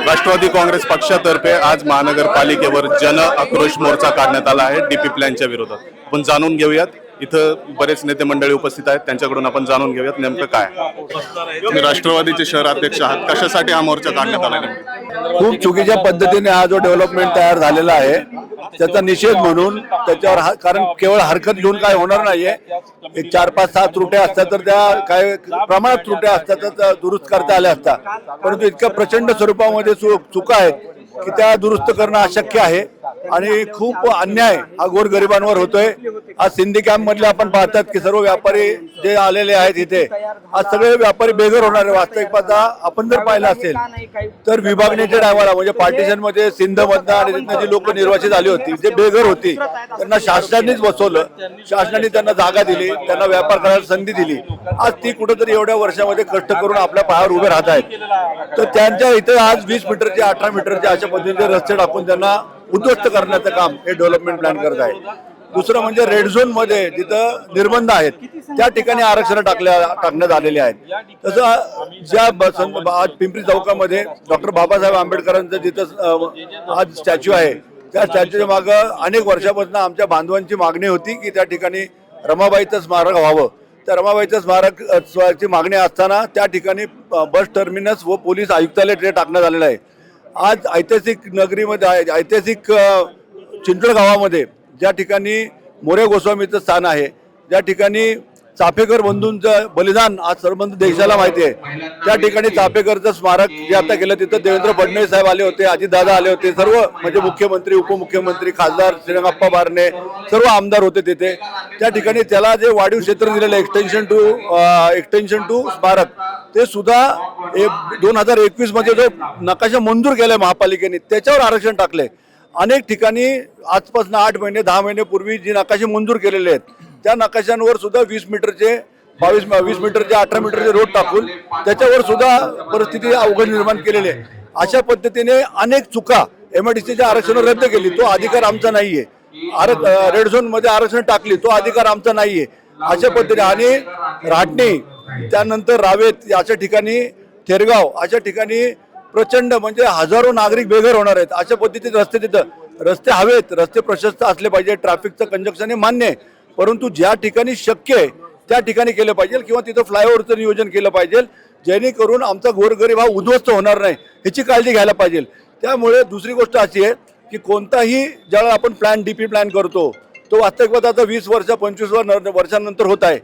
राष्ट्रवादी काँग्रेस पक्षातर्फे आज महानगरपालिकेवर जन आक्रोश मोर्चा काढण्यात आला आहे डीपी प्लॅनच्या विरोधात. आपण जाणून घेऊयात, इथं बरेच नेते मंडळी उपस्थित आहेत, त्यांच्याकडून आपण जाणून घेऊयात नेमकं काय. तुम्ही राष्ट्रवादीचे शहर अध्यक्ष आहात, कशासाठी हा मोर्चा काढण्यात आला नेमका? खूप चुकीच्या पद्धतीने हा जो डेव्हलपमेंट तयार झालेला आहे त्याचा निषेध म्हणून त्याच्यावर कारण केवळ हरकत घेऊन काय होणार नाहीये. एक 4-5-6 त्रुट्या असतात तर त्या काय प्रमाणात त्रुट्या असतात तर दुरुस्त करता आल्या असतात, परंतु इतक्या प्रचंड स्वरूपामध्ये चुका आहेत की त्या दुरुस्त करणं अशक्य आहे आणि खूप अन्याय हा गोरगरिबांवर होतोय. आज सिंधी कॅम्प मधले आपण पाहतात की सर्व व्यापारी जे आलेले आहेत इथे, आज सगळे व्यापारी बेघर होणार आहे. वास्तविक पाहता आपण जर पाहिलं असेल तर विभागणीच्या टायमाला म्हणजे पार्टिशन मध्ये सिंध मधनं आणि तिथनं जी लोक निर्वाचित आली होती जे बेघर होती त्यांना शासनानेच बसवलं, शासनाने त्यांना जागा दिली, त्यांना व्यापार करायला संधी दिली. आज ती कुठेतरी एवढ्या वर्षामध्ये कष्ट करून आपल्या पायावर उभे राहत आहेत. तर त्यांच्या इथे आज 20 मीटरचे 18 मीटरचे अशा पद्धतीचे रस्ते टाकून त्यांना उद्ध्वस्त करण्याचं काम हे डेव्हलपमेंट प्लॅन करत आहे. दुसरं म्हणजे रेड झोन मध्ये जिथं निर्बंध आहेत त्या ठिकाणी आरक्षण टाकण्यात आलेले आहेत. तसं ज्या आज पिंपरी चौकामध्ये डॉक्टर बाबासाहेब आंबेडकरांचं जिथं आज स्टॅच्यू आहे त्या स्टॅच्यूच्या मागं अनेक वर्षापासून आमच्या बांधवांची मागणी होती की त्या ठिकाणी रमाबाईचं स्मारक व्हावं. त्या रमाबाईचं स्मारकची मागणी असताना त्या ठिकाणी बस टर्मिनस व पोलीस आयुक्तालय ते टाकण्यात आलेलं आहे. आज ऐतिहासिक नगरीमध्ये ऐतिहासिक चिंचवड गावामध्ये ज्या ठिकाणी मोरे गोस्वामीचं स्थान आहे, ज्या ठिकाणी चाफेकर बंधूंचं बलिदान आज सर्वंत देशाला माहिती आहे, त्या ठिकाणी चाफेकरचं स्मारक जे आता केलं तिथं देवेंद्र फडणवीस साहेब आले होते, अजितदादा आले होते, सर्व म्हणजे मुख्यमंत्री उपमुख्यमंत्री खासदार श्रीरंगप्पा बारणे सर्व आमदार होते तिथे. त्या ठिकाणी त्याला जे वाढीव क्षेत्र दिलेलं एक्सटेन्शन टू स्मारक ते सुद्धा 2021 मध्ये जो नकाशा मंजूर केलाय महापालिकेने त्याच्यावर आरक्षण टाकले. अनेक ठिकाणी आजपासून 8 महिने 10 महिने पूर्वी जी नकाशे मंजूर केलेले आहेत त्या नकाशांवर सुद्धा 20 मीटरचे 20 मीटरचे 18 मीटरचे रोड टाकून त्याच्यावर सुद्धा परिस्थिती अवघड निर्माण केलेली आहे. अशा पद्धतीने अनेक चुका MIDCच्या आरक्षण रद्द केली, तो अधिकार आमचा नाहीये. रेड झोन मध्ये आरक्षण टाकली, तो अधिकार आमचा नाहीये. अशा पद्धतीने आणि राटणी त्यानंतर रावेत अशा ठिकाणी थेरगाव अशा ठिकाणी प्रचंड म्हणजे हजारो नागरिक बेघर होणार आहेत. अशा पद्धतीचे रस्ते तिथं रस्ते हवेत, रस्ते प्रशस्त असले पाहिजे, ट्रॅफिकचं कंजक्शन हे मान्य आहे, परंतु ज्या ठिकाणी शक्य आहे त्या ठिकाणी केलं पाहिजे किंवा तिथं फ्लायओव्हरचं नियोजन केलं पाहिजे जेणेकरून आमचा गोरगरीब हा उद्ध्वस्त होणार नाही ह्याची काळजी घ्यायला पाहिजे. त्यामुळे दुसरी गोष्ट अशी आहे की कोणताही ज्यावेळेला आपण डीपी प्लॅन करतो तो वास्तविकता 20 वर्ष 25 वर्षानंतर होत आहे.